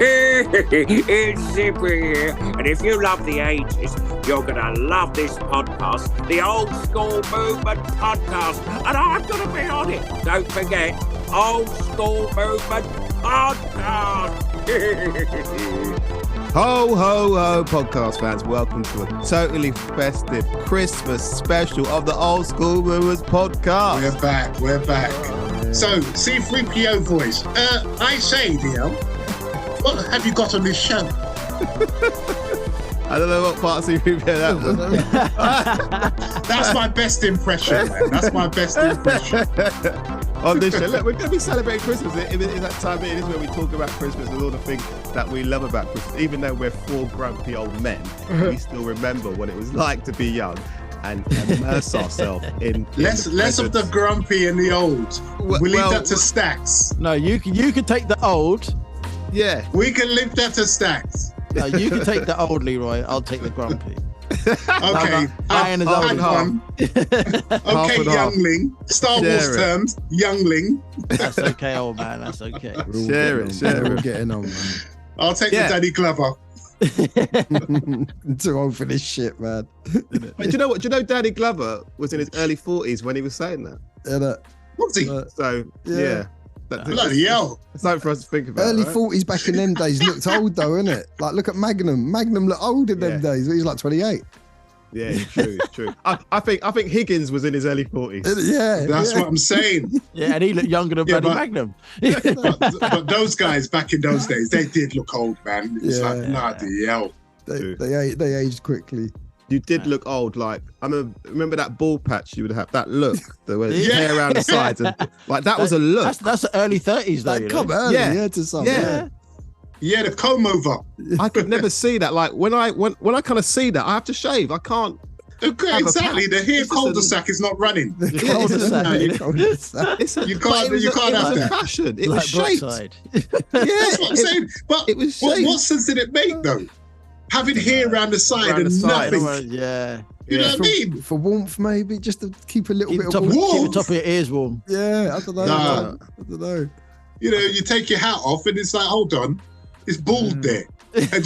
It's Zipper here, and if you love the 80s, you're gonna love this podcast, the Old Skool Movement Podcast, and I'm gonna be on it. Don't forget, Old Skool Movement Podcast. Ho, ho, ho, podcast fans. Welcome to a totally festive Christmas special of the Old Skool Movements Podcast. We're back. So, C3PO voice. I say, Leo, what have you got on this show? I don't know what part of C3PO that was. That's my best impression, man. That's my best impression. On this show, look, we're going to be celebrating Christmas. It is that time. It is where we talk about Christmas and all the things that we love about Christmas. Even though we're four grumpy old men, we still remember what it was like to be young and immerse ourselves in less of the grumpy and the old. We leave that to Stacks. No, you can take the old. Yeah, we can leave that to Stacks. No, you can take the old, Leroy. I'll take the grumpy. Okay, Iron is old. Okay, youngling. Star Wars terms, youngling. That's okay, old man. That's okay. Share it. We're getting on, man. I'll take the Danny Glover. Too old for this shit, man. But do you know what? Do you know Danny Glover was in his early 40s when he was saying that? Was he? So yeah. Bloody hell. It's something for us to think about. Early right? 40s back in them days looked old though, innit? Like, look at Magnum. Magnum looked old in them days. He was like 28. Yeah, it's true. I think Higgins was in his early 40s. Yeah. That's what I'm saying. Yeah, and he looked younger than bloody Magnum. but those guys back in those days, they did look old, man. It's like, bloody hell. They aged quickly. You did look old. Like, remember that ball patch you would have, that look, the hair around the sides, and like that was a look. That's the early 30s, though. Like, come early, to some. Yeah, the comb over. I could never see that. Like when I kind of see that, I have to shave. I can't. Okay, exactly. The hair cul-de-sac is not running. The cul-de-sac. You can't have that. Fashion. It like was shaped. That's what I'm saying. But it was shaped. What sense did it make though? Having hair around the side and nothing. Yeah. You know what I mean? For warmth, maybe, just to keep a little bit of warmth. Keep the top of your ears warm. Yeah, I don't know. Nah. I don't know. You know, you take your hat off and it's like, hold on, it's bald there. And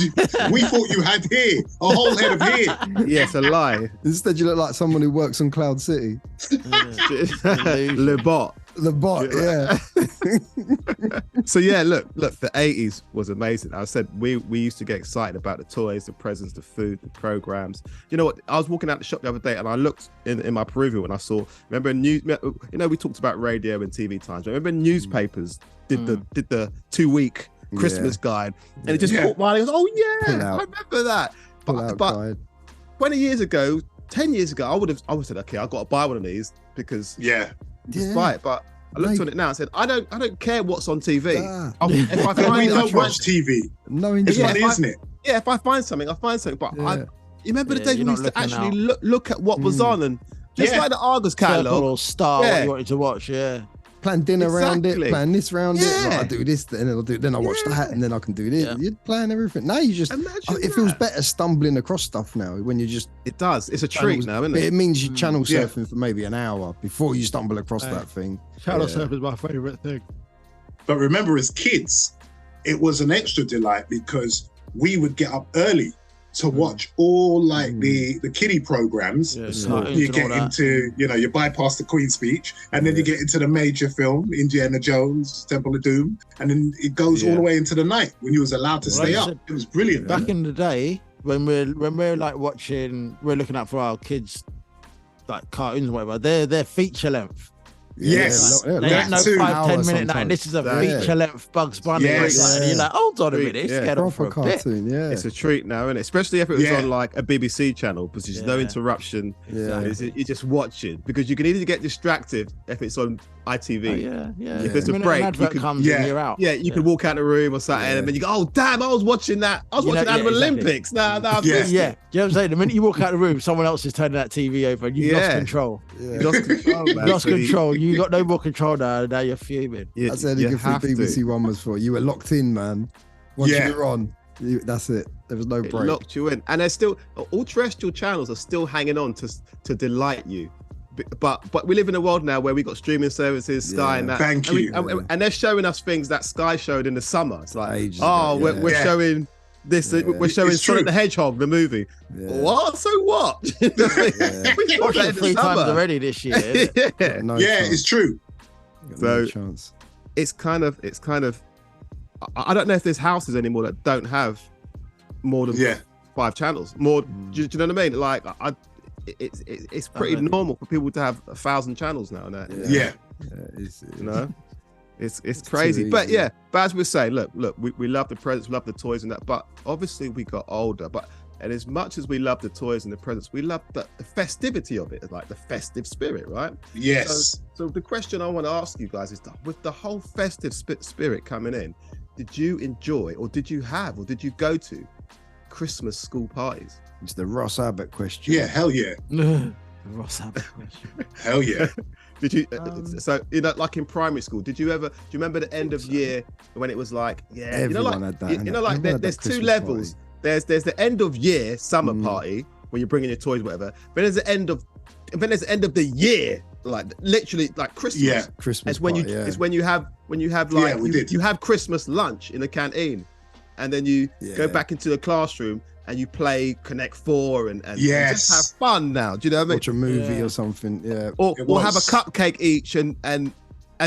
we thought you had hair, a whole head of hair. Yes, a lie. Instead, you look like someone who works on Cloud City. Le Bot. The bot, yeah. So yeah, look, the 80s was amazing. I said we used to get excited about the toys, the presents, the food, the programs. You know what? I was walking out the shop the other day and I looked in my peripheral and I saw, remember we talked about radio and TV times. Remember newspapers did the 2-week Christmas guide, and it just caught my eye. I was, oh yeah, I remember that. But 20 years ago, 10 years ago, I would have said, okay, I've got to buy one of these because just buy it. But I looked on it now and said, I don't care what's on TV. If I find we don't watch TV. No, it's funny, isn't it? Yeah, if I find something, I'll find something. But you remember the days when we used to actually look at what was on, and just like the Argos catalogue or Star, what you wanted to watch, plan dinner around it, plan this round it. Like, I do this, then I watch that, and then I can do this. You're planning everything. Now you just, it feels better stumbling across stuff now when you just. It does. It's a treat now, isn't it? It means you channel surfing for maybe an hour before you stumble across that thing. Channel surfing is my favourite thing. But remember, as kids, it was an extra delight because we would get up early to watch all like the kiddie programs. You get into, you bypass the Queen's Speech, and then you get into the major film, Indiana Jones, Temple of Doom, and then it goes all the way into the night when you was allowed to stay up. It was brilliant. Back in the day, when we're like watching, we're looking out for our kids, like cartoons and whatever. They're feature length. Yes, they ain't no 5-10 minute night. This is a feature length Bugs Bunny. And you're like, hold on a minute, it's proper cartoon. It's a treat now, isn't it? Especially if it was on like a BBC channel, because there's no interruption. You're just watching, because you can either get distracted if it's on ITV. If there's a break, you can, you're out. You can walk out the room or something, and then you go, oh damn, I was watching that. I was watching Animal Olympics. Nah, Do you know what I'm saying? The minute you walk out the room, someone else is turning that TV over, and you've lost control. Lost control, man. Lost control. You got no more control now. Now you're fuming. That's the only good thing BBC One was for. You were locked in, man. Once you were on, that's it. There was no break. It locked you in, and there's still all terrestrial channels are still hanging on to delight you. But we live in a world now where we got streaming services, Sky, and that. Thank you. And they're showing us things that Sky showed in the summer. It's like, Ages we're showing this. We're showing Sonic the Hedgehog, the movie. Yeah. What? So what? We watched it 3 times already this year. It's true. So it's kind of. I don't know if there's houses anymore that don't have more than 5 channels. More, do you know what I mean? Like, it's pretty normal for people to have 1,000 channels now. You know, it's crazy. But as we're saying, look, we love the presents, we love the toys and that. But obviously, we got older. And as much as we love the toys and the presents, we love the festivity of it, like the festive spirit, right? Yes. So the question I want to ask you guys is, with the whole festive spirit coming in, did you enjoy, or did you have, or did you go to Christmas school parties? It's the Ross Abbott question. Yeah, hell yeah. Ross Abbott question. Hell yeah. Did you? So like in primary school, do you remember the end of year when it was like, everyone had that. There's 2 levels. There's the end of year summer party when you're bringing your toys, whatever. But there's the end of the year, like literally like Christmas. Yeah, Christmas. It's when you have like you have Christmas lunch in the canteen, and then you go back into the classroom and you play Connect 4 and just have fun now. Do you know what I mean? Watch a movie or something. Yeah. Or have a cupcake each and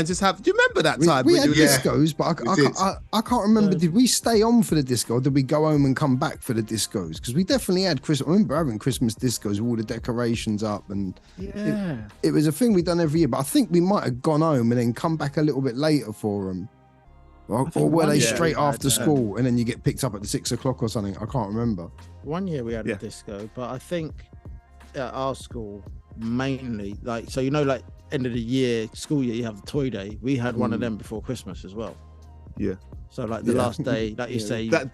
just have. Do you remember that time? We had discos, but I can't remember. Did we stay on for the disco, or did we go home and come back for the discos? Because we definitely had Christmas. I remember having Christmas discos with all the decorations up, and it was a thing we done every year. But I think we might have gone home and then come back a little bit later for them. Or were they straight after school and then you get picked up at 6 o'clock or something? I can't remember. One year we had a disco, but I think at our school mainly, like, so like end of the year, school year, you have the toy day. We had one of them before Christmas as well. Yeah. So like the last day, like you say, that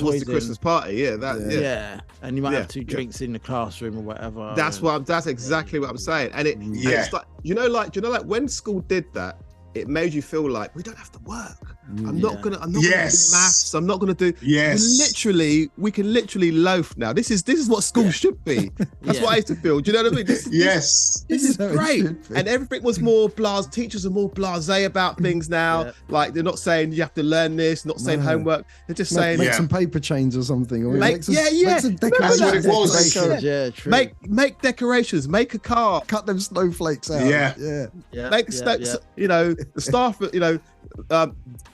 was the Christmas party. And you might have 2 drinks in the classroom or whatever. That's exactly what I'm saying. And it's like, you know, like when school did that, it made you feel like we don't have to work. I'm not gonna do maths. I'm not gonna do. We can literally loaf now. This is what school should be. That's what I used to feel. Do you know what I mean? This is great. And everything was more blasé. Teachers are more blasé about things now. Yeah. Like they're not saying you have to learn this. Not saying homework. They're just saying make some paper chains or something. Or make some decorations. Make decorations. Make a car. Cut them snowflakes out. Make the staff.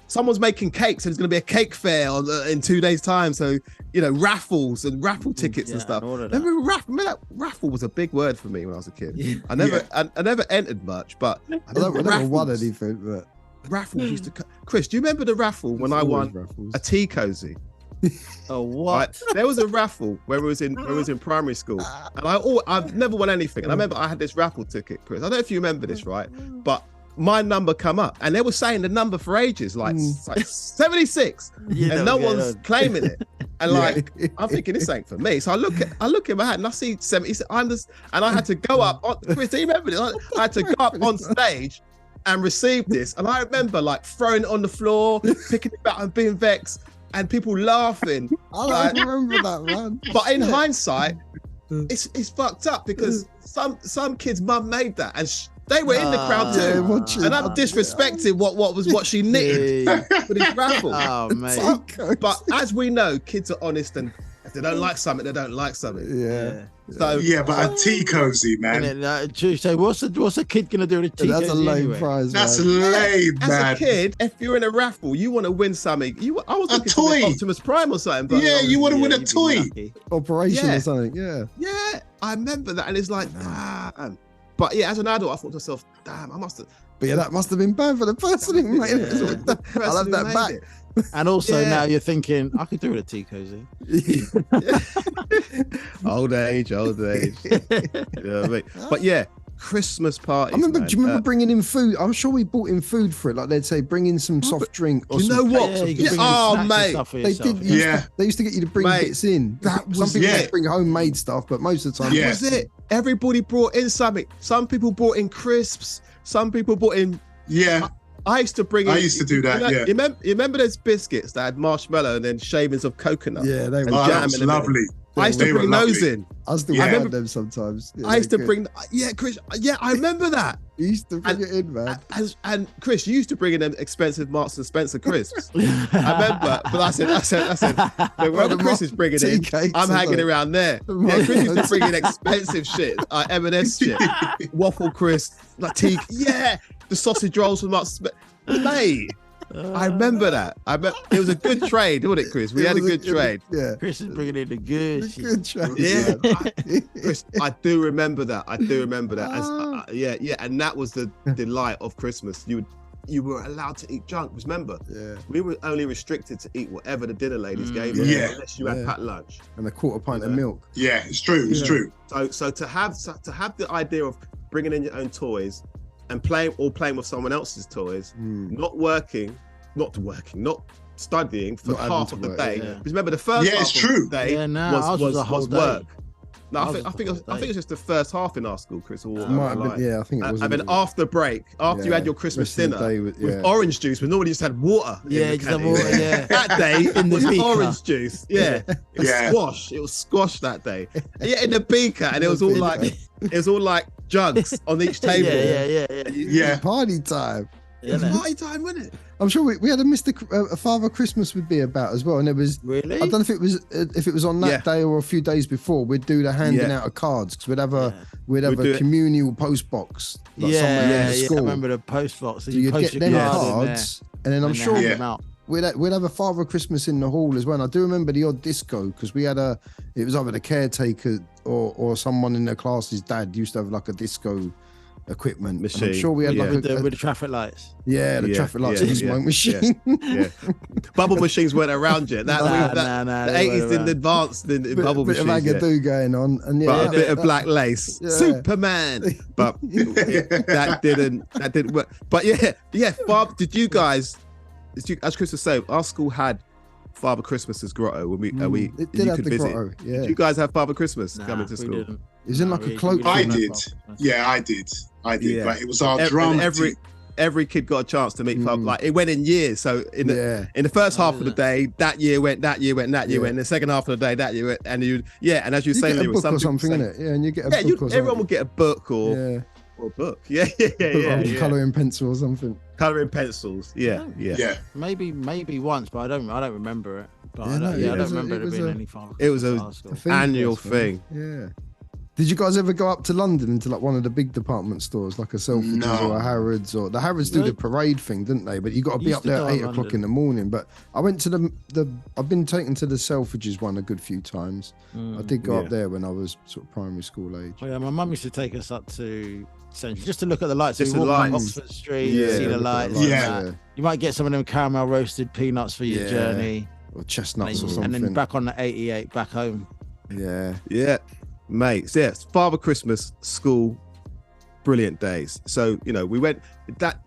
Someone's making cakes, and it's going to be a cake fair in 2 days' time. So, raffles and raffle tickets and stuff. Remember that raffle was a big word for me when I was a kid. Yeah. I never entered much, but I never won anything. But raffles used to. Chris, do you remember the raffle when I won a tea cozy? Oh, what? Right. There was a raffle when we was in primary school, and I've never won anything. And I remember I had this raffle ticket, Chris. I don't know if you remember this, right? But my number come up, and they were saying the number for ages, like 76, and no one's claiming it. And I'm thinking this ain't for me. So I look in my hat and I see 70. And I had to go up. Chris, do you remember this? I had to go up on stage and receive this, and I remember like throwing it on the floor, picking it up and being vexed, and people laughing. I don't remember that, man. But in hindsight, it's fucked up because some kid's mum made that, and they were in the crowd too, and I'm disrespecting what she knitted for this raffle. Oh mate! But as we know, kids are honest, and if they don't like something, they don't like something. Yeah. So but a tea cozy, man. Tuesday, what's a kid gonna do with a tea cozy? That's a lame prize. That's lame, man. As a kid, if you're in a raffle, you want to win something. I was looking for the Optimus Prime or something. But you want to win a toy. Operation or something. Yeah. Yeah, I remember that, and it's like, damn. But as an adult, I thought to myself, damn, I must have. But that must have been bad for the person who made it. I'll have that back. And also now you're thinking, I could do with a tea cozy. Old age. You know what I mean? But Christmas parties. I remember. Do you remember bringing in food? I'm sure we bought in food for it. Like they'd say, bring in some soft drink. Or do you know what? Mate, they did. They used to get you to bring bits in. Some people bring homemade stuff, but most of the time, that was it. Everybody brought in something. Some people brought in crisps. Some people brought in. Yeah. I used to bring in. I used to do that. You remember those biscuits that had marshmallow and then shavings of coconut? Yeah, they were lovely. I used to bring those in. I still remember them sometimes. I used to bring, Chris. Yeah, I remember that. You used to bring it in, man. And Chris, you used to bring in them expensive Marks and Spencer crisps. I remember, but I said, so wherever Chris is bringing in, I'm hanging around there. Yeah, Chris used to bring in expensive shit, M&S shit, waffle crisp, like tea. Yeah, the sausage rolls from Marks and Spencer. Mate. I remember that. It was a good trade, wasn't it, Chris? We had a good trade. Yeah. Chris is bringing in the good shit. Good trade. Yeah. Chris, I do remember that. And that was the delight of Christmas. You were allowed to eat junk. Remember? Yeah. We were only restricted to eat whatever the dinner ladies gave us, unless you had packed lunch and a quarter pint of milk. Yeah, it's true. It's true. So to have the idea of bringing in your own toys and playing with someone else's toys, not studying for half of the day. Because remember, the first half of the day was work. No, I think it was just the first half in our school, Chris. I think it was. And then after break, after you had your Christmas dinner with orange juice, we normally just had water. Yeah, just had water. Yeah, that day it was orange juice. Yeah, it was squash. It was squash that day. Yeah, in the beaker, and it was all like jugs on each table. Yeah. Party time. It was party time, wasn't it? I'm sure we had a Father Christmas would be about as well, and it was really. I don't know if it was on that day or a few days before. We'd do the handing out of cards because we'd have a communal post box. Like I remember the post box. So you'd get them cards, and then I'm sure we'd have a Father Christmas in the hall as well. And I do remember the odd disco because we had it was either the caretaker or someone in the class's dad used to have like a disco equipment machine. I'm sure we had with the traffic lights. Yeah, the traffic lights and the smoke machine. Yeah. Bubble machines weren't around yet. The 80s didn't advance in bubble machines. Bit of Agadoo going on, and a bit of black lace. Yeah. Superman. But that didn't work. But Bob, did you guys? As Chris was saying, our school had Father Christmas's grotto when we it did have the visit. Grotto. Yeah. Did you guys have Father Christmas coming to school? Didn't. It was in like a cloak. I did. Yeah, I did. Yeah. But it was our drama. Every kid got a chance to meet Father. Like it went in years. So in the first half of the day, that year went. In the second half of the day, that year went, and and as you were saying, there was something in it. Yeah, and you get a book or something. Everyone would get a book or a book. Yeah. Colouring pencil or something. Colouring pencils. Yeah. Maybe once, but I don't remember it. But I don't remember it being any fun. It was an annual thing. Yeah. Did you guys ever go up to London into like one of the big department stores, like a Selfridges or a Harrods? Or the Harrods do the parade thing, didn't they? But you got to be up there at 8 o'clock in the morning. But I went to I've been taken to the Selfridges one a good few times. I did go up there when I was sort of primary school age. Oh, yeah, my mum used to take us up to Central just to look at the lights. So we walk down Oxford Street, see the lights. You might get some of them caramel roasted peanuts for your journey, or chestnuts or something. And then back on the 88, back home. Yeah. Mate, yes, Father Christmas, school, brilliant days. So, we went, that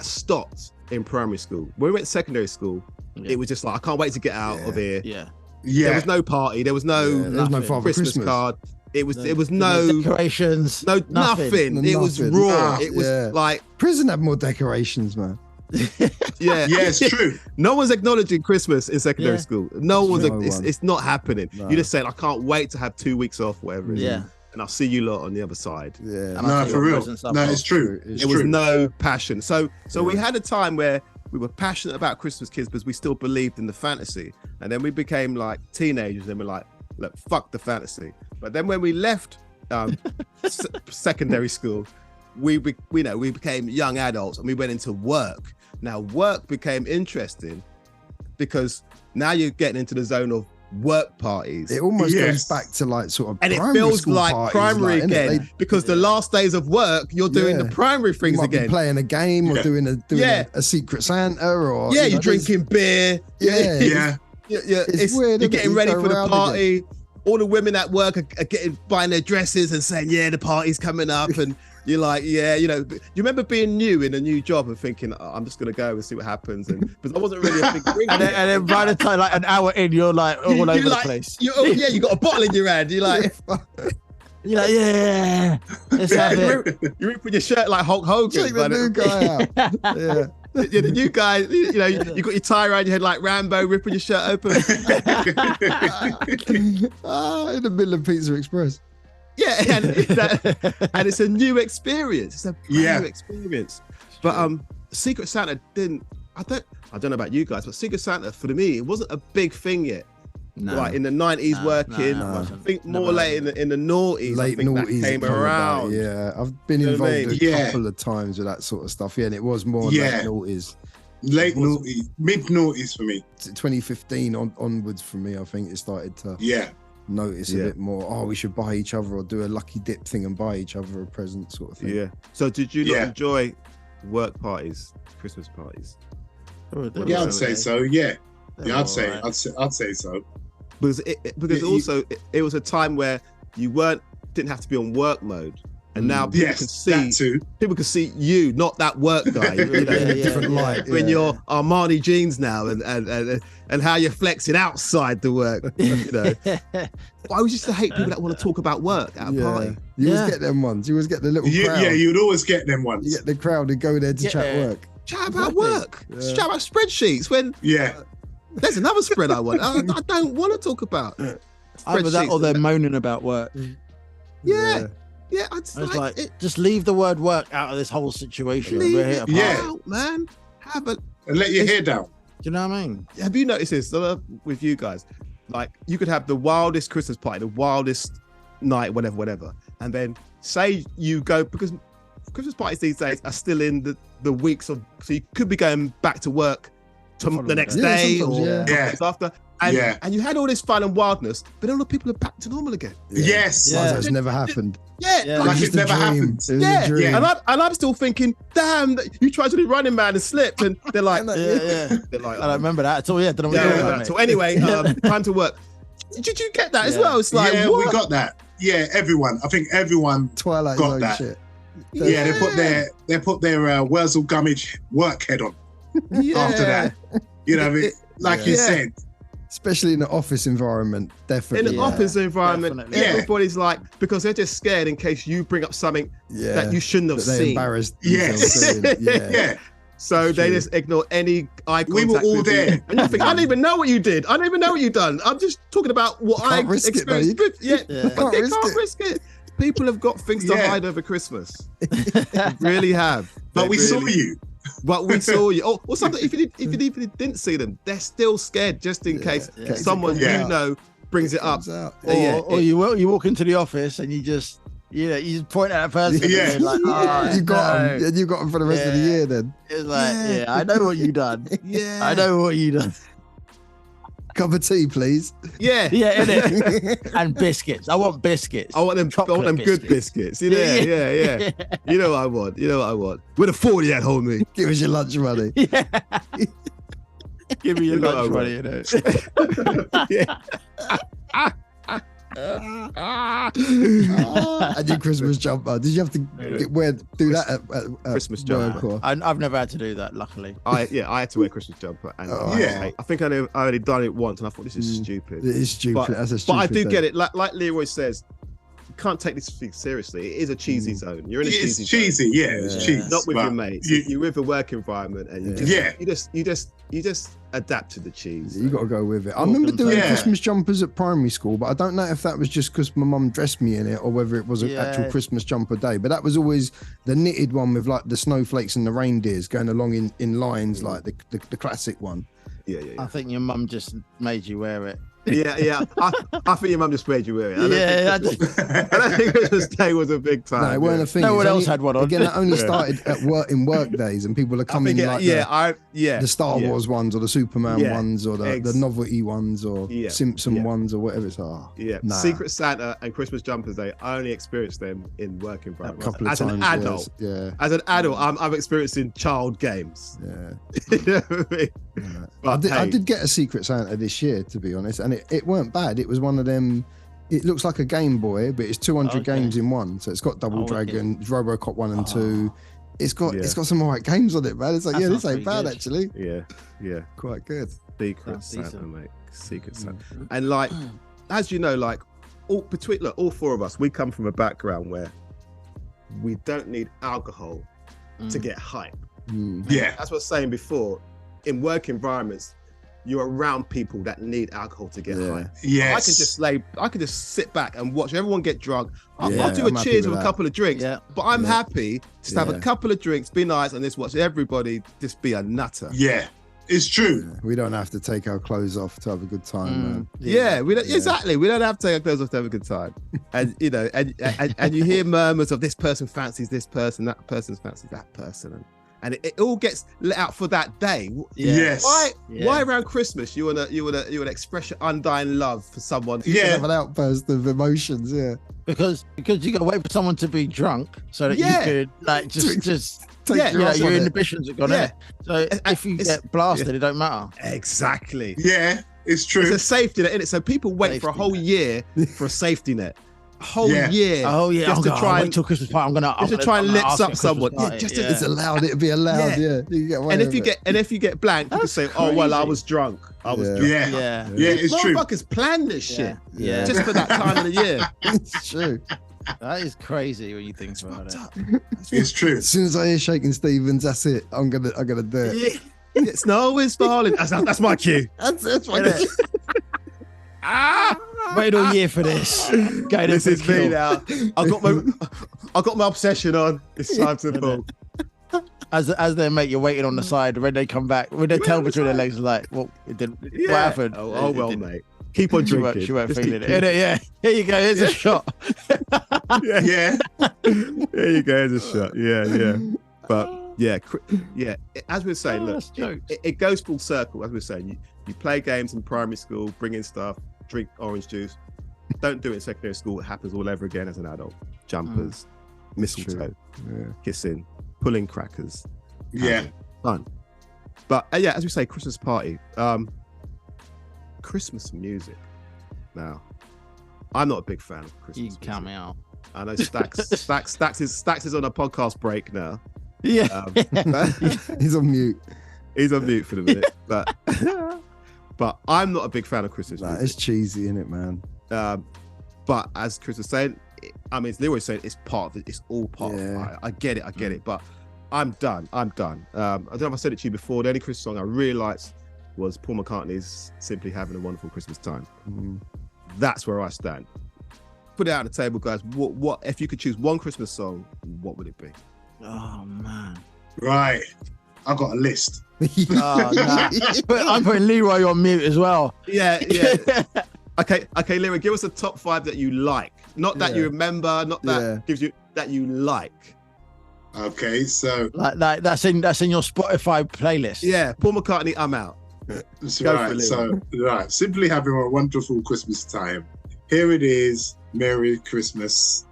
stopped in primary school. When we went to secondary school, it was just like, I can't wait to get out of here. Yeah. There was no party, there was no Father Christmas card. It was no decorations, nothing. It was raw. It was like prison had more decorations, man. Yeah, it's true. No one's acknowledging Christmas in secondary school. No one's. It's not happening. No. You're just saying, I can't wait to have 2 weeks off, whatever it is. And I'll see you lot on the other side. Yeah, no, for real. No, it's true. It was no passion. So we had a time where we were passionate about Christmas kids because we still believed in the fantasy, and then we became like teenagers and we're like, look, fuck the fantasy. But then when we left secondary school, we became young adults and we went into work. Now work became interesting because now you're getting into the zone of work parties. It almost goes back to like sort of and it feels like primary again because the last days of work you're doing the primary things you might again. Be playing a game or doing a secret Santa or you're drinking beer. It's weird. You're getting ready for the party. Again. All the women at work are buying their dresses and saying, the party's coming up. And you're like, you remember being new in a new job and thinking, I'm just going to go and see what happens. And because I wasn't really a big drinker. and then by the time, like an hour in, you're like all over the place. You got a bottle in your hand. You're like, let's have it. You're ripping your shirt like Hulk Hogan. Check the new guy out. You guys, you know, you got your tie around your head like Rambo, ripping your shirt open. In the middle of Pizza Express. Yeah, and it's a new experience. It's a brand new experience. But Secret Santa didn't. I don't know about you guys, but Secret Santa for me, it wasn't a big thing yet. No. Like in the 90s working. No. I think more late in the noughties. Late I think noughties that came around. Yeah, I've been involved a couple of times with that sort of stuff. Yeah, and it was more late noughties. Late noughties, mid noughties for me. 2015 onwards for me, I think it started to notice a bit more. Oh, we should buy each other or do a lucky dip thing and buy each other a present, sort of thing. Yeah. So did you not enjoy work parties, Christmas parties? Yeah, I'd say so. Yeah, I'd say so. Because it was a time where you didn't have to be on work mode, and now people can see you, not that work guy, in a different light. When you're Armani jeans now, and how you're flexing outside the work. You know, I always used to hate people that want to talk about work at a party. You always get them ones. You always get the little crowd. Yeah, you'd always get them ones. You get the crowd and go there to chat work. Chat about work. Chat about spreadsheets. When there's another spread I want. I don't want to talk about. Either that or they're moaning about work. Yeah. I was like, just leave the word work out of this whole situation. We're here to out, man. And let your hair down. Do you know what I mean? Have you noticed this with you guys? Like, you could have the wildest Christmas party, the wildest night, whatever. And then say you go, because Christmas parties these days are still in the weeks of, so you could be going back to work the next day or after. And you had all this fun and wildness, but all the people are back to normal again. Yes. Like it's never happened. Like it never happened. And I'm still thinking, damn, you tried to do Running Man and slipped, and they're like, They're like, I don't remember that at all. Don't know what so anyway, time to work. Did you get that as well? It's like, we got that. Yeah, everyone. I think everyone Twilight got Zone that. Shit. Yeah, they put their Wurzel Gummidge work head on after that. You know what I mean? Like you said. Especially in the office environment, definitely. In the office environment, everybody's like, because they're just scared in case you bring up something that you shouldn't have seen. Embarrassed. So they just ignore any eye contact. We were all there. And you think, I don't even know what you did. I don't even know what you've done. I'm just talking about what I experienced. But they can't risk it. People have got things to hide over Christmas. They really have. But we saw you. But we saw you. Or something. If you didn't see them, they're still scared just in case someone you know brings it up. Or you walk into the office and you just point at a person. And like, you got them. You got them for the rest of the year. Then it's like, I know what you done. I know what you done. Cup of tea, please. Innit? And biscuits. I want biscuits. I want them good biscuits. Yeah. You know what I want. With a 40 at home, me. Give us your lunch money. Give me your lunch money, you know. And your Christmas jumper. Did you have to do that at Christmas jumper? I've never had to do that, luckily. I had to wear a Christmas jumper, and I think I already done it once, and I thought this is stupid. It is stupid. That's a stupid. But I do get it. Like Leroy says, you can't take this thing seriously. It is a cheesy zone. You're in a cheesy zone. It's cheesy. Not with your mates. You're with a work environment, and you just adapt to the cheese. You got to go with it. I remember doing Christmas jumpers at primary school, but I don't know if that was just because my mum dressed me in it or whether it was an actual Christmas jumper day. But that was always the knitted one with like the snowflakes and the reindeers going along in lines, like the classic one. Yeah. I think your mum just made you wear it. Yeah. I think your mum just made you wear it. I don't think Christmas Day was a big time. No, it weren't a thing. No one else had one on. Again, that only started at work days, and people are coming the Star Wars ones or the Superman ones or the novelty ones or Simpson ones or whatever it's Secret Santa and Christmas Jumpers Day, I only experienced them in work environments. A couple of times, an adult. As an adult, I'm experiencing child games. You know what I mean? I did get a Secret Santa this year, to be honest, and it weren't bad. It was one of them. It looks like a Game Boy, but it's 200 games in one. So it's got Double Dragon, RoboCop 1 and 2. It's got some alright games on it, man. It's like this ain't bad actually. Yeah, quite good. Secret Santa, mate. Secret Santa. And like, as you know, like all four of us, we come from a background where we don't need alcohol to get hype. Yeah. That's what I was saying before. In work environments, you're around people that need alcohol to get high. Yes. I can just sit back and watch everyone get drunk. I'll do a cheers with a couple of drinks, but I'm happy to have a couple of drinks, be nice, and just watch everybody just be a nutter. Yeah, it's true. Yeah. We don't have to take our clothes off to have a good time, man. We don't exactly. We don't have to take our clothes off to have a good time. And you know, and you hear murmurs of this person fancies this person, that person fancies that person, and it all gets let out for that day. Yes. Why around Christmas you wanna express your undying love for someone? Have an outburst of emotions. Because you gotta wait for someone to be drunk so that you could like just take your inhibitions are gone out. So if you get blasted, it don't matter. Exactly. Yeah, it's true. It's a safety net, isn't it? So people wait for a whole year for a safety net. Year. Oh yeah. Just to try until Christmas party. I'm gonna try and lips up someone. It's allowed. It'll be allowed. Yeah. You get away and if you get blanked, you can say, "Oh well, I was drunk. I was drunk." Yeah. It's true. Motherfuckers plan this shit. Yeah. Just for that time of the year. It's true. That is crazy when you think about it. It's true. As soon as I hear Shaking Stevens, that's it. I'm gonna do it. Snow is falling. That's my cue. That's my cue. Wait all year for this. This is me now. I got my obsession on. It's time to pull. As they make you waiting on the side when they come back, when they tell between their legs, like, what happened? Oh well, mate. Keep on drinking. She weren't feeling it. Yeah. Here you go. Here's a shot. Yeah. There you go. Here's a shot. Yeah. But as we were saying, look, it goes full circle. As we were saying, you play games in primary school, bring in stuff, drink orange juice. Don't do it in secondary school. It happens all over again as an adult. Jumpers, mistletoe, kissing, pulling crackers. Yeah. Fun. But as we say, Christmas party. Christmas music. Now, I'm not a big fan of Christmas music. You can count me out. I know Stacks is on a podcast break now. Yeah. He's on mute. He's on mute for the minute. But I'm not a big fan of Christmas music. It's cheesy, isn't it, man? But as Chris was saying, as Leroy was saying, it's part of it. It's all part of it. I get it. But I'm done. I don't know if I said it to you before. The only Christmas song I really liked was Paul McCartney's Simply Having a Wonderful Christmas Time. That's where I stand. Put it out on the table, guys. What if you could choose one Christmas song, what would it be? Oh man. Right. I've got a list. I'm putting Leroy on mute as well. Yeah. Okay, Leroy, give us a top 5 that you like. Not that you remember, not that gives you that you like. Okay, so like that's in your Spotify playlist. Yeah, Paul McCartney, I'm out. Right. Simply Having a Wonderful Christmas Time. Here it is. Merry Christmas.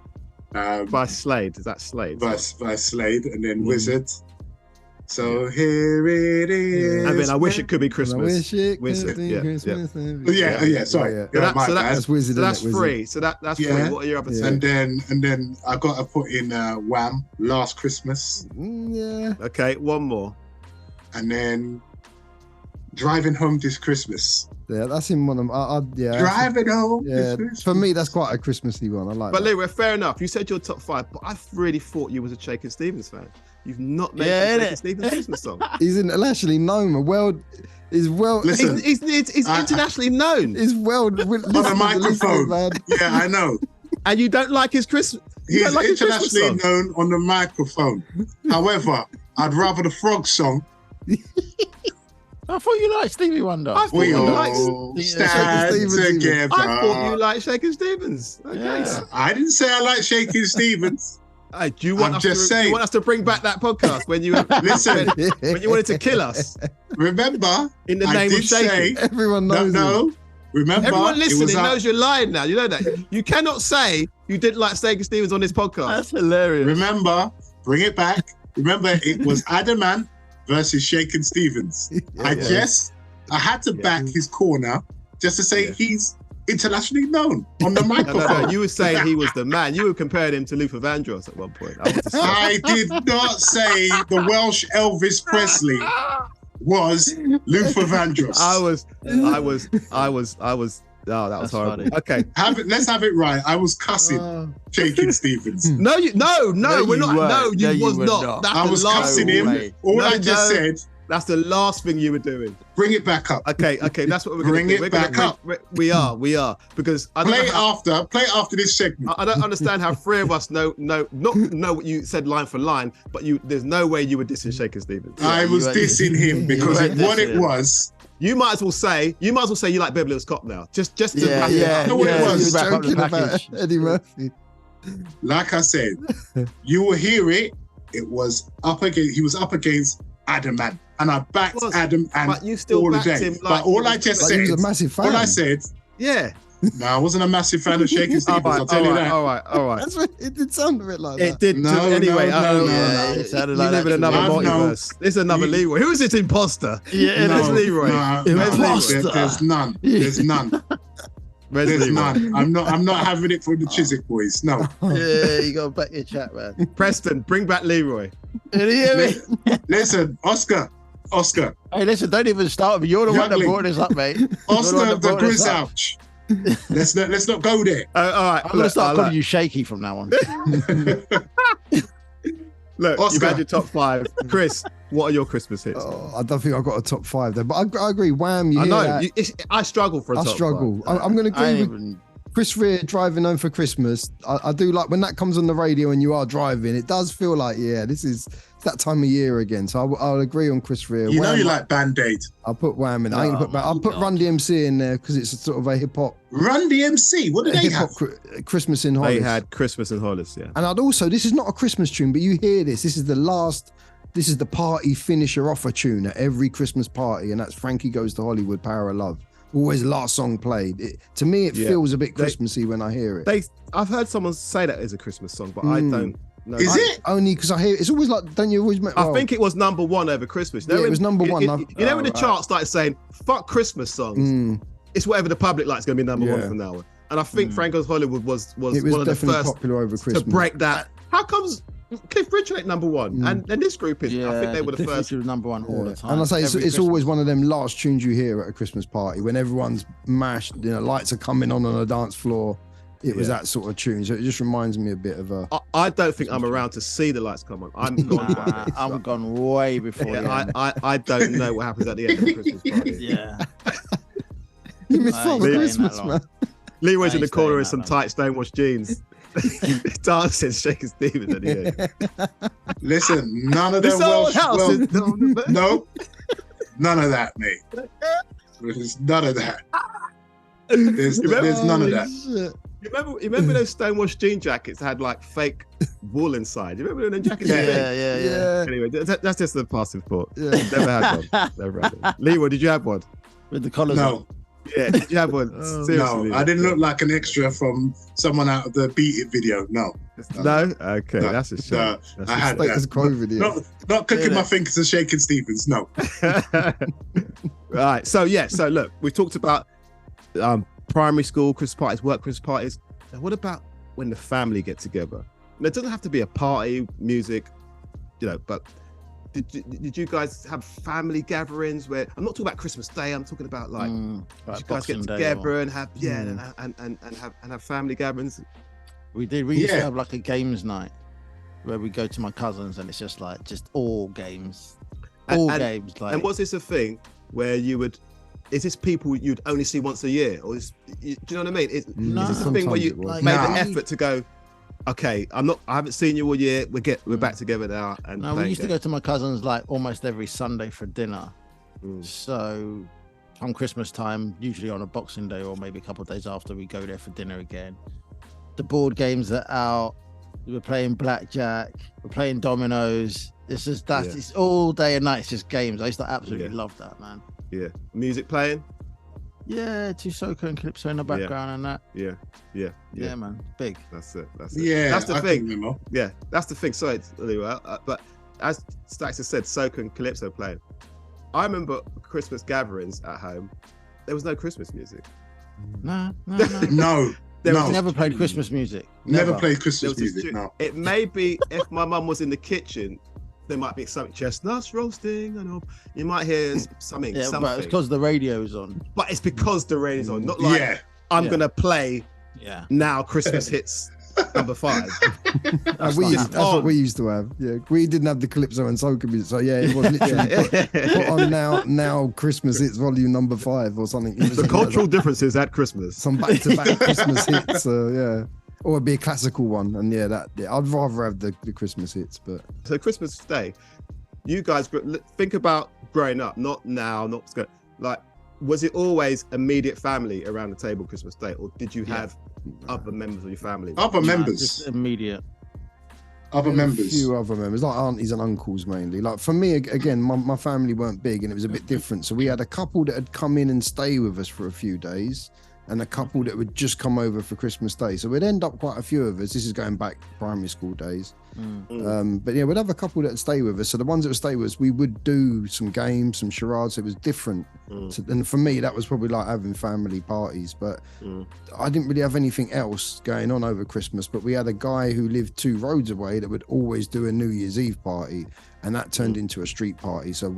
By Slade. Is that Slade? By Slade, and then Wizard. So here it is. I mean, I wish it could be Christmas. I wish it Wizard. could be Christmas. Sorry. That's Wizard. So that's free. So that's free. What are your other two? And then I got to put in Wham! Last Christmas. Okay, one more. And then Driving Home This Christmas. Yeah, that's in one of them. Driving Home. Yeah, for me, that's quite a Christmassy one. I like. But Leroy, fair enough. You said your top 5, but I really thought you was a Shakin' Stevens fan. You've not made a Shakin' Stevens Christmas song. He's internationally known. Listen, he's internationally known. He's on a microphone. Man. Yeah, I know. And you don't like his Christmas. He's internationally known on the microphone. However, I'd rather the Frog song. I thought you liked Stevie Wonder. We all stand together. I thought you liked Shakin' Stevens. Okay. Yeah. I didn't say I like Shakin' Stevens. Do you want us to bring back that podcast when you when you wanted to kill us? Remember, in the name of Shakin'. Everyone knows. No. Remember, everyone listening knows you're lying now. You know that. You cannot say you didn't like Shakin' Stevens on this podcast. That's hilarious. Remember, bring it back. Remember, it was Adamant versus Shakin' Stevens. I had to back his corner just to say he's internationally known on the microphone. No. You were saying he was the man. You were comparing him to Luther Vandross at one point. I did not say the Welsh Elvis Presley was Luther Vandross. I was Oh, that was horrible. Funny. Okay, let's have it right. I was cussing Shaking Stevens. No, we're not. No, you was not. I was cussing him. All I just said. That's the last thing you were doing. Bring it back up. Okay, that's what we're going to do. Bring it back up. We are because play it after this segment. I don't understand how three of us know what you said line for line, but there's no way you were dissing Shaking Stevens. I was dissing him because what it was. You might as well say you like Beverly Hills Cop now. Just to back it up. No, what it was. Joking about Eddie Murphy. Like I said, you will hear it. It was up against. He was up against Adam Ant. And I backed Adam and but you still all backed the day. him. But all I just said, he was a massive fan. All I said, yeah. No, I wasn't a massive fan of Shaking Stevens. I'll tell you that. All right. That's what, it did sound a bit like that. It did. No, anyway. No. It sounded like you live in another multiverse. This is another Leroy. Who is this imposter? Yeah, there's Leroy. There's none. There's none. There's none. I'm not having it for the Chiswick boys. No. Yeah, you got to back your chat, man. Preston, bring back Leroy. Can you hear me? Listen, Oscar. Hey, listen, don't even start with me. You're the one that brought this up, mate. Oscar the Grizzouch. Let's not go there. All right. I'm going to start calling you Shaky from now on. Look, Oscar. You've had your top 5. Chris, what are your Christmas hits? I don't think I've got a top 5 there, but I agree. Wham! I know. I struggle for a top 5. I'm going to agree with Chris Rea, Driving Home for Christmas. I do like when that comes on the radio and you are driving. It does feel like, this is that time of year again. So I'll agree on Chris Rea. You know you like Band-Aid. I'll put Wham in. I'll put Run DMC in there because it's a sort of a hip hop. Run DMC. What did they have? Christmas in Hollis. They had Christmas in Hollis, yeah. And I'd also, this is not a Christmas tune, but you hear this. This is the party finisher offer tune at every Christmas party, and that's Frankie Goes to Hollywood, Power of Love. Always last song played. To me, it feels a bit Christmassy when I hear it. I've heard someone say that is a Christmas song, but I don't know. Is it? Only because I hear it. It's always like, don't you always... I think it was number 1 over Christmas. It was number 1. You know when the chart started saying, fuck Christmas songs, it's whatever the public likes going to be number 1 from now on. And I think Frank Goes Hollywood was one of the first popular over Christmas. to break that. How comes Cliff Richard ain't number 1 and this group is? I think they were the first. Was number 1 all the time. And I say it's always one of them last tunes you hear at a Christmas party when everyone's mashed, lights are coming on a dance floor. It was that sort of tune, so it just reminds me a bit of a. I don't think I'm around to see the lights come on. I'm gone. I'm gone way before. I don't know what happens at the end of the Christmas party. Yeah. You missed Father Christmas, man. Leroy's in the corner in some tight stonewashed jeans. Dancing, Shaking Stevens at the end. Listen, none of them Welsh. No, none of that, mate. There's none of that. There's none of that. You remember those stonewashed jean jackets that had like fake wool inside? You remember those jackets? Yeah. Anyway, that's just a passing thought. Yeah. Never had one. Leroy, did you have one? With the collars No. on? Yeah, did you have one? Seriously, no, I didn't look like an extra from someone out of the Beat It video. No. Okay, that's a shame. I had that. Not clicking my fingers and Shaking Stevens. No. Right. So look, we talked about primary school Christmas parties, work Christmas parties. Now, what about when the family get together? And it doesn't have to be a party, music, but did you guys have family gatherings where I'm not talking about Christmas Day, I'm talking about like you guys get together and have and have family gatherings? We did. We used to have like a games night where we go to my cousins and it's just all games. Games. Like, and was this a thing where you would? Is this people you'd only see once a year, or do you know what I mean? Is this a thing where you made the effort to go? Okay, I haven't seen you all year. We're back together now. And we used to go to my cousins like almost every Sunday for dinner. So on Christmas time, usually on a Boxing Day or maybe a couple of days after, we go there for dinner again. The board games are out. We're playing blackjack. We're playing dominoes. It's all day and night. It's just games. I used to absolutely love that, man. Yeah, music playing. Yeah, to soca and calypso in the background and that. Yeah, man, big. That's it. Yeah, that's the thing. Remember. Yeah, that's the thing. Sorry, but as Stax has said, soca and calypso playing. I remember Christmas gatherings at home. There was no Christmas music. No. We never played Christmas music. Never played Christmas music. No. It may be if my mum was in the kitchen. There might be something chestnuts roasting, you might hear something. But it's because the radio's on. But it's because the radio's on, not like I'm gonna play now Christmas hits number 5. That's what we used to have. Yeah, we didn't have the Calypso and soca music, so it was literally put on now Christmas hits volume number 5 or something. The cultural differences at Christmas. Some back-to-back Christmas hits, or it'd be a classical one, and I'd rather have the Christmas hits. But so Christmas Day, you guys think about growing up, not now, like. Was it always immediate family around the table Christmas Day, or did you have other members of your family? Other members. Just immediate. Other members. A few other members, like aunties and uncles mainly. Like for me, again, my family weren't big and it was a bit different. So we had a couple that had come in and stay with us for a few days, and a couple that would just come over for Christmas Day. So we'd end up quite a few of us. This is going back primary school days. But we'd have a couple that would stay with us. So the ones that would stay with us, we would do some games, some charades. It was different. And for me, that was probably like having family parties. But I didn't really have anything else going on over Christmas. But we had a guy who lived 2 roads away that would always do a New Year's Eve party, and that turned into a street party. So it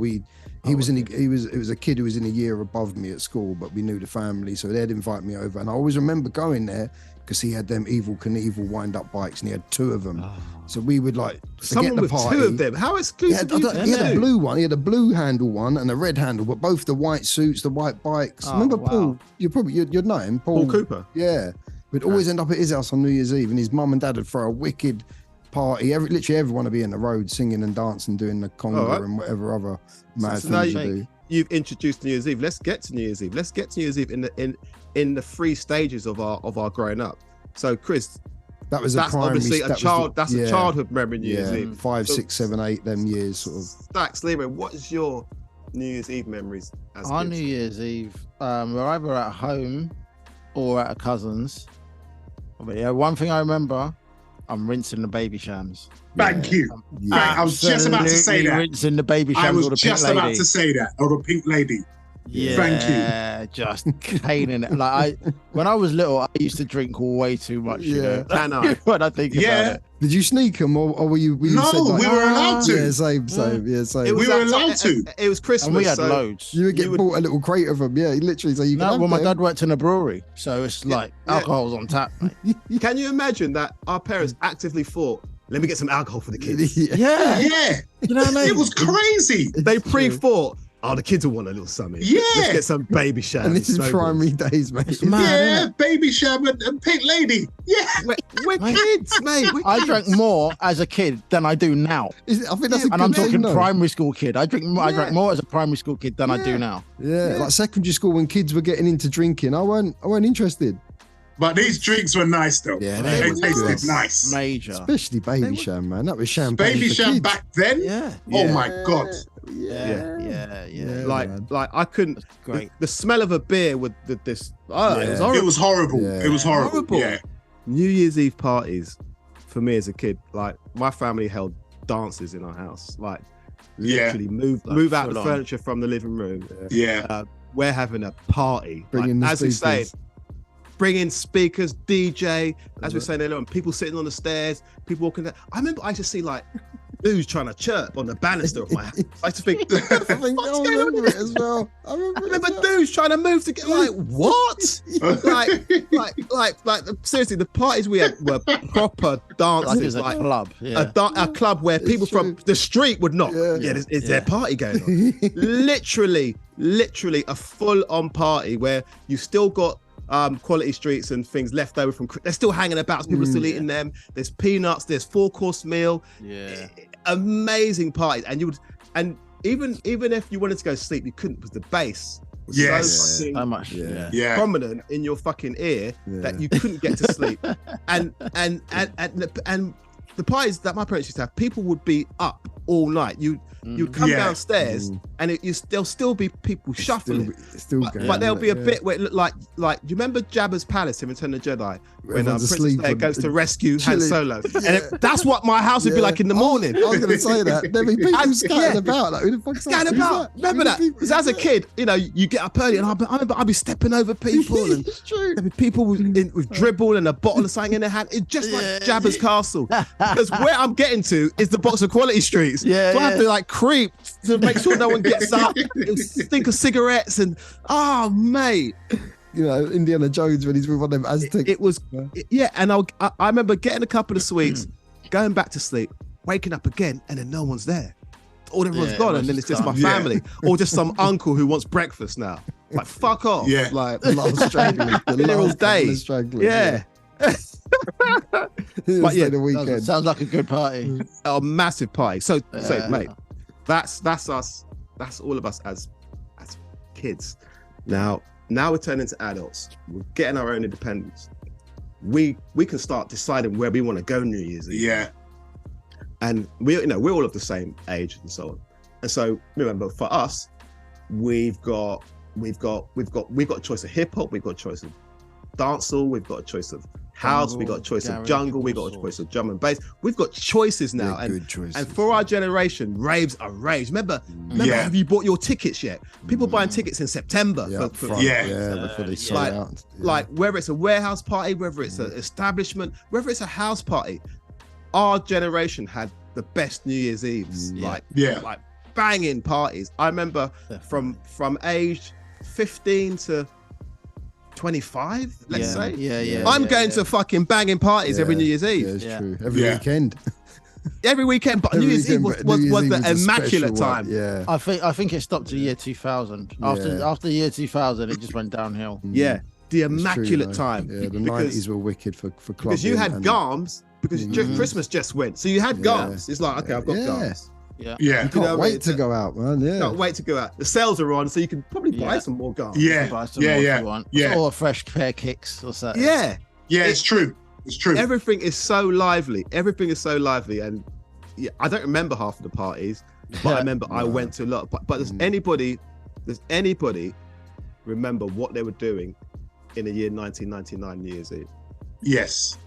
was a kid who was in a year above me at school, but we knew the family, so they'd invite me over. And I always remember going there because he had them Evel Knievel wind-up bikes, and he had 2 of them. So we would someone with party. 2 of them. How exclusive? He had a blue one. He had a blue handle one and a red handle, but both the white suits, the white bikes. Remember Paul? You'd know him, Paul Cooper. Yeah, we'd always end up at his house on New Year's Eve, and his mum and dad would throw a wicked party. Literally everyone would be in the road singing and dancing, doing the conga and whatever other mad things you do. You've introduced New Year's Eve. Let's get to New Year's Eve. Let's get to New Year's Eve in the 3 stages of our growing up. So, Chris, that's obviously a childhood memory. New Year's Eve. 5, 6, 7, 8. Them years sort of. Stacks, Lehman, what is your New Year's Eve memories? Our New Year's Eve, we're either at home or at a cousin's. But one thing I remember, I'm rinsing the baby shams. Thank you. I was just about to say that. Rinsing the baby shams. I was just about to say that. Or the pink lady. Yeah, thank you. Just caning it. Like when I was little, I used to drink way too much. You know? Can I? When I think about it. Did you sneak them, or were you? No, we were allowed to. Yeah, same. Yeah, same. We were allowed to. It was Christmas. And we had loads. You would get bought a little crate of them. Yeah, literally. So you. No, well, my dad worked in a brewery, so it's like alcohol's on tap. Mate. Can you imagine that our parents actively thought, "Let me get some alcohol for the kids"? Yeah. You know what I mean? It was crazy. They pre-thought, "Oh, the kids will want a little something. Let's get some baby sham." And this is primary days, mate. Baby sham and pink lady. Yeah, we're kids, mate. I drank more as a kid than I do now. I think that's a good and I'm thing, talking primary school kid. I drank more as a primary school kid than I do now. Yeah, like secondary school when kids were getting into drinking, I weren't interested. But these drinks were nice though. Yeah, they tasted nice. Major. Especially baby sham, man. That was champagne. Baby sham kids. Back then? Yeah. Oh my God. Yeah. Like I couldn't. Great. The smell of a beer with this. It was horrible. Yeah. It was horrible. Yeah. New Year's Eve parties for me as a kid, like my family held dances in our house. Like literally move out the furniture from the living room. We're having a party. As we say, bring in speakers, DJ, as we were saying earlier on, people sitting on the stairs, people walking there. I remember I used to see like dudes trying to chirp on the banister of my house. I used to think, I remember it as well. I remember dudes trying to move to get like what? like seriously, the parties we had were proper dances, like a club, a club where people from the street would knock. Is there a party going on? literally a full-on party where you still got quality streets and things left over from. They're still hanging about. People are still eating them. There's peanuts. There's 4-course meal. Yeah, amazing parties. And you would, and even if you wanted to go to sleep, you couldn't because the bass was so much prominent in your fucking ear that you couldn't get to sleep. and the parties that my parents used to have, people would be up all night. You'd come downstairs and there'll still be people shuffling. But there'll be a bit where it looked like do you remember Jabba's palace in Return of the Jedi when Princess Leia goes to rescue Han Solo? And that's what my house would be like in the morning. I was going to say that. There'd be people scattered about. Like, who the fuck's scattered about. Remember that? Because as a kid, you get up early and I remember I'd be stepping over people and there'd be people with dribble and a bottle of something in their hand. It's just like Jabba's castle. Because where I'm getting to is the box of quality streets. So I have to like creep to make sure no one gets up. It'll stink of cigarettes and mate. Indiana Jones when he's with one of them Aztecs. It was, and I remember getting a couple of sweets, going back to sleep, waking up again, and then no one's there. All everyone's gone, and then it's just my family, or just some uncle who wants breakfast now. Like, fuck off. Yeah. Like the last stragglers. The last days. Yeah. But yeah, the weekend sounds like a good party. A massive party. So mate, that's us. That's all of us as kids. Now we're turning into adults. We're getting our own independence. We can start deciding where we want to go New Year's Eve. Yeah. And we're all of the same age and so on. And so remember, for us, we've got a choice of hip hop, we've got a choice of dancehall, we've got a choice of house, we've got a choice of jungle, we've got a choice of drum and bass. We've got choices now. And for our generation, raves are raves. Remember, have you bought your tickets yet? People buying tickets in September. Before they sold out. Like whether it's a warehouse party, whether it's an establishment, whether it's a house party, our generation had the best New Year's Eves. Like banging parties. I remember from age 15 to 25, let's say. I'm going to fucking banging parties every New Year's Eve. Yeah, it's true. Every weekend. Every weekend, but New Year's Eve was the immaculate time. Yeah. I think it stopped to year 2000. After year 2000, it just went downhill. Yeah. The immaculate time. Yeah, the 90s were wicked for clubbing. Because you had garms, because Christmas just went. So you had garms. It's like, okay, I've got garms. Yeah. You can't wait to go out, man. Yeah. Can't wait to go out. The sales are on, so you can probably buy some more garms. Yeah. Buy some more if you want. Or a fresh pair of kicks or something. Yeah. Yeah, it's true. It's true. Everything is so lively. And I don't remember half of the parties, but I remember I went to a lot. But does anybody remember what they were doing in the year 1999 New Year's Eve? Yes.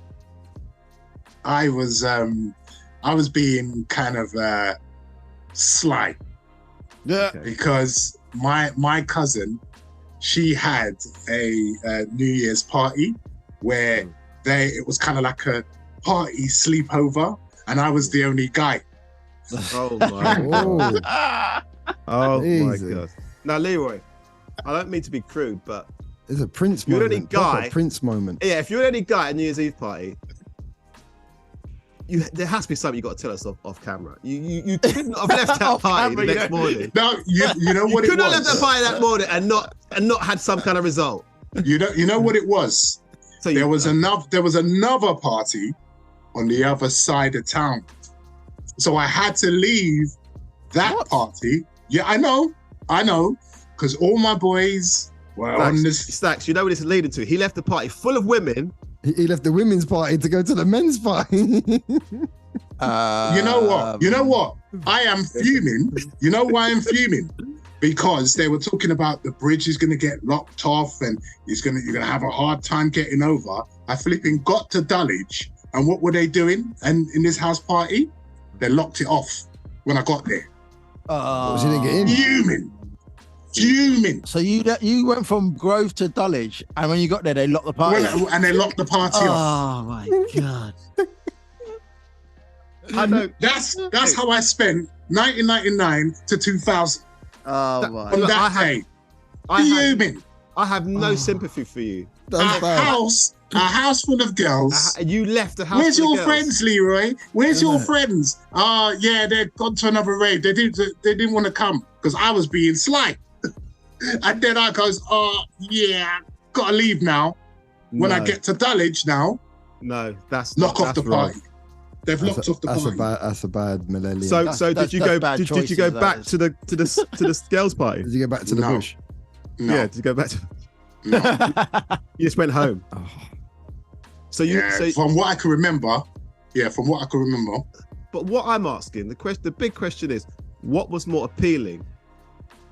I was being kind of sly. Yeah. Because my cousin, she had a New Year's party where it was kind of like a party sleepover, and I was the only guy. Oh my god. Oh my god. Now, Leroy, I don't mean to be crude, but there's a Prince you're moment. The only guy, Prince moment. Yeah, if you're the only guy at a New Year's Eve party, there has to be something you got to tell us off camera. You couldn't have left that party the next morning. No, you know what it was. You couldn't have left that party that morning and not had some kind of result. You know what it was. So there was another party on the other side of town, so I had to leave that party. Yeah, I know, because all my boys were on this. Stacks, you know what this is leading to? He left the party full of women. He left the women's party to go to the men's party. You know what? I am fuming. You know why I'm fuming? Because they were talking about the bridge is going to get locked off and you're going to have a hard time getting over. I flipping got to Dulwich, and what were they doing? And in this house party, they locked it off when I got there. So you didn't get in? Fuming. So you went from Grove to Dulwich, and when you got there, they locked the party off. And they locked the party off. Oh my god! I know. That's how I spent 1999 to 2000. Oh my! On that day, fuming. I have no sympathy for you. A house full of girls. You left the house. Where's full your of girls. friends, Leroy? Where's your friends? Yeah, they've gone to another rave. They didn't want to come because I was being sly. And then I goes, gotta leave now. When I get to Dulwich now, that's lock off the wrong. party. They've locked off the party. That's a bad millennium. So did you go back to the girls' party? Did you go back to the bush? No. Yeah, did you go back to? No. You just went home. Oh. So from what I can remember. But what I'm asking, the big question is, what was more appealing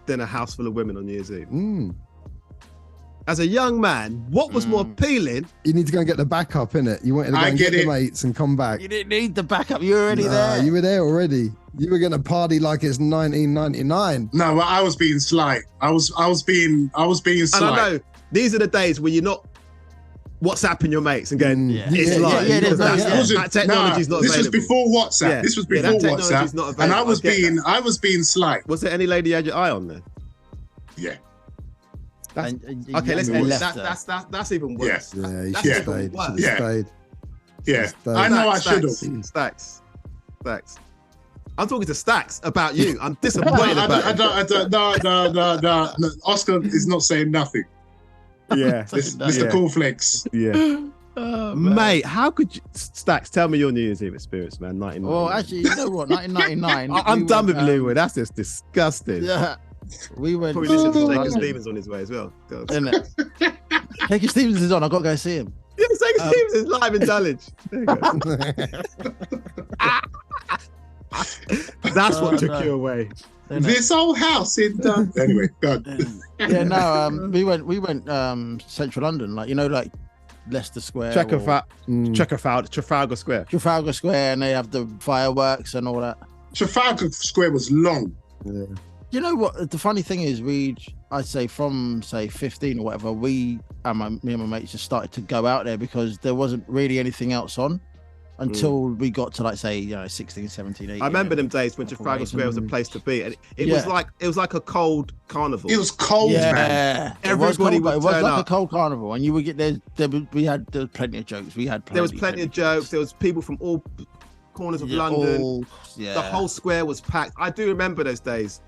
than a house full of women on New Year's Eve? As a young man, what was more appealing? You need to go and get the backup, innit? You wanted to go and get the mates and come back. You didn't need the backup. You were already there. You were there already. You were going to party like it's 1999. No, but I was being sly. I was being sly. And I know these are the days where you're not WhatsApping your mates and going, it's live. That technology's not available. This was before WhatsApp. Yeah. This was before WhatsApp. Not and I was being sly. Was there any lady you had your eye on there? Yeah. Okay, let's end. That's even worse. Yeah, he should have stayed. Yeah, I know I should have. Stacks. I'm talking to Stacks about you. I'm disappointed about you. No. Oscar is not saying nothing. Yeah. Mr. Cornflakes. Yeah. Oh, mate, how could you... Stacks, tell me your New Year's Eve experience, man. 1999. Well, actually, you know what? 1999. I'm done with Leeward. That's just disgusting. Yeah. We went. Probably listen to Taker Stevens on his way as well. Taker Stevens is on. I've got to go see him. Yeah, Taker Stevens is live in Dulwich. There you go. That's what took you away. This old house in anyway, God. Yeah, no, we went central London, like Leicester Square, Trafalgar Square, and they have the fireworks and all that. Trafalgar Square was long. Yeah. You know what? The funny thing is, I'd say from 15 or whatever, me and my mates just started to go out there because there wasn't really anything else on until we got to 16, 17, 18. I remember them days when Trafalgar Square was a place to be, and it was like a cold carnival. It was cold, man. Everybody would turn up. It was like a cold carnival, and you would get there. There was plenty of jokes. There was plenty of jokes. There was people from all corners of London. The whole square was packed. I do remember those days.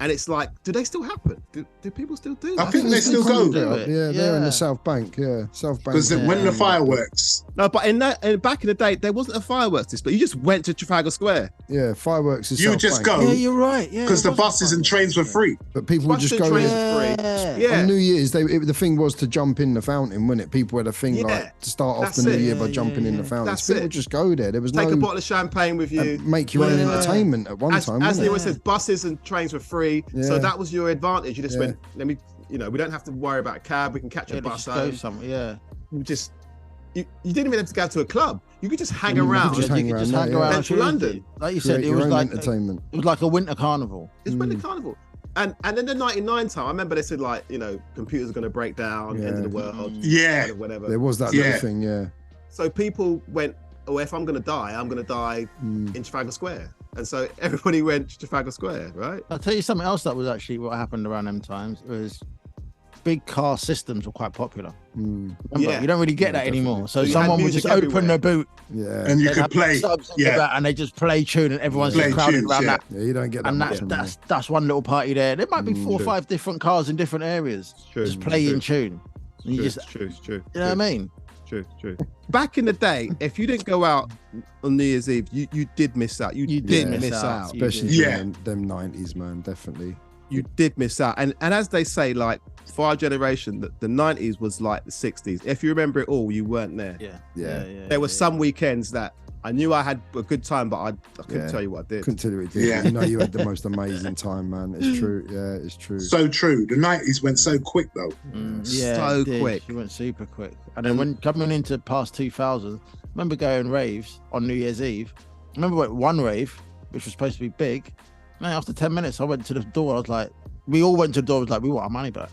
And it's like, do they still happen? Do people still do that? I think they still go. Yeah, they're in the South Bank. Yeah, South Bank. Because when the fireworks. No, but back in the day, there wasn't a fireworks display. You just went to Trafalgar Square. Yeah, fireworks is You South just Bank. go. Yeah, you're right. Yeah, because the buses and trains were free. But people would just go there. Yeah. On New Year's, the thing was to jump in the fountain, wasn't it? People had a thing to start off the New Year by jumping in the fountain. People would just go there. There was Take a bottle of champagn with you. Make your own entertainment at one time. As Lewis says, buses and trains were free, so that was your advantage. You just went, we don't have to worry about a cab. We can catch a bus home. You didn't even have to go to a club. You could just hang around. You could just hang around Central London. Like you said, it was like entertainment. It was like a winter carnival. It was winter carnival. And then the 99 time, I remember they said computers are going to break down, end of the world. Yeah. Whatever. There was that little thing, yeah. So people went, if I'm going to die, I'm going to die in Trafalgar Square. And so everybody went to Trafalgar Square, right? I'll tell you something else that was actually what happened around them times. It was big car systems were quite popular. Remember, you don't really get that anymore. So someone would just open the boot. Yeah. And you could play. And they just play tune and everyone's just crowded around that. Yeah, you don't get that. And that's one little party there. There might be 4 or 5 different cars in different areas. Just playing tune. True. You know what I mean? True. Back in the day, if you didn't go out on New Year's Eve, you did miss out. You did miss out. Especially them 90s, man, definitely. You did miss out. And as they say, for our generation, the 90s was like the 60s. If you remember it all, you weren't there. Yeah. There were some weekends that I knew I had a good time, but I couldn't tell you what I did. Couldn't tell you what you did. Yeah. You know you had the most amazing time, man. It's true. Yeah, it's true. So true. The 90s went so quick, though. So quick. It went super quick. And then when coming into past 2000, I remember going raves on New Year's Eve. I remember went one rave, which was supposed to be big. Man, after 10 minutes, I went to the door. I was like, we all went to the door. I was like, we want our money back.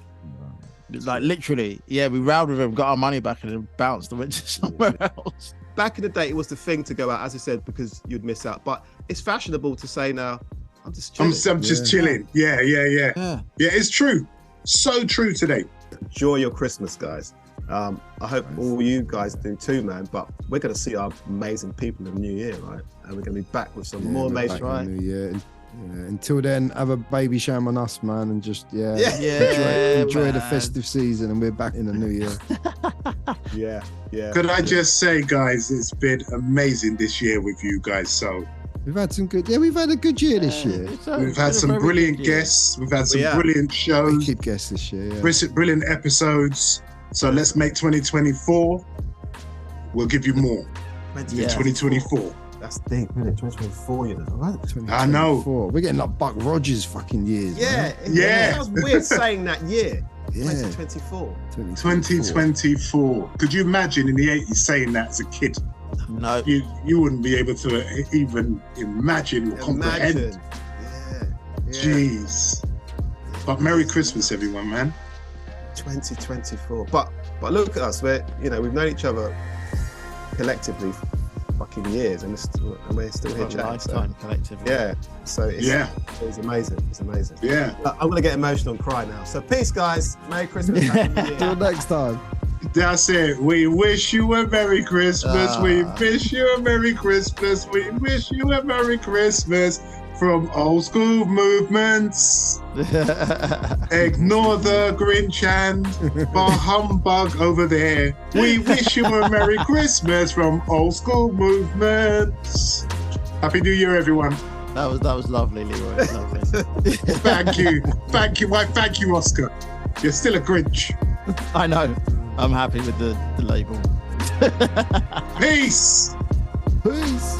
Like literally, we rowed with him, got our money back, and then bounced and went to somewhere else. Back in the day, it was the thing to go out, as I said, because you'd miss out. But it's fashionable to say now, I'm just chilling. I'm just chilling. Yeah. Yeah, it's true. So true today. Enjoy your Christmas, guys. I hope all you guys do too, man. But we're going to see our amazing people in the new year, right? And we're going to be back with some more amazing, right? Until then, have a baby sham on us, man, and just enjoy the festive season, and we're back in the new year. Could I just say, guys, it's been amazing this year with you guys. So we've had some good. We've had a good year this year. We've had some brilliant guests. We've had some brilliant shows. Wicked guests this year. Brilliant episodes. So let's make 2024. We'll give you more in 2024. That's deep, isn't it? 2024, you know, right? I know. We're getting like Buck Rogers fucking years. It sounds weird saying that year. 2024. 2024. Could you imagine in the 80s saying that as a kid? No. You wouldn't be able to even imagine or comprehend. Jeez. But Merry Christmas, everyone, man. 2024. But look at us. We've known each other collectively fucking years, and we're still here chatting. Lifetime collectively. Yeah. So it's amazing. It's amazing. Yeah. I'm gonna get emotional and cry now. So peace, guys. Merry Christmas. Happy New Year. Till next time. That's it. We wish you a Merry Christmas. We wish you a Merry Christmas. We wish you a Merry Christmas from Old Skool Movements. Ignore the Grinch and the humbug over there. We wish you a Merry Christmas from Old Skool Movements. Happy New Year, everyone. That was lovely, Leroy. Lovely. Thank you. Why, thank you, Oscar. You're still a Grinch. I know. I'm happy with the label. Peace. Peace.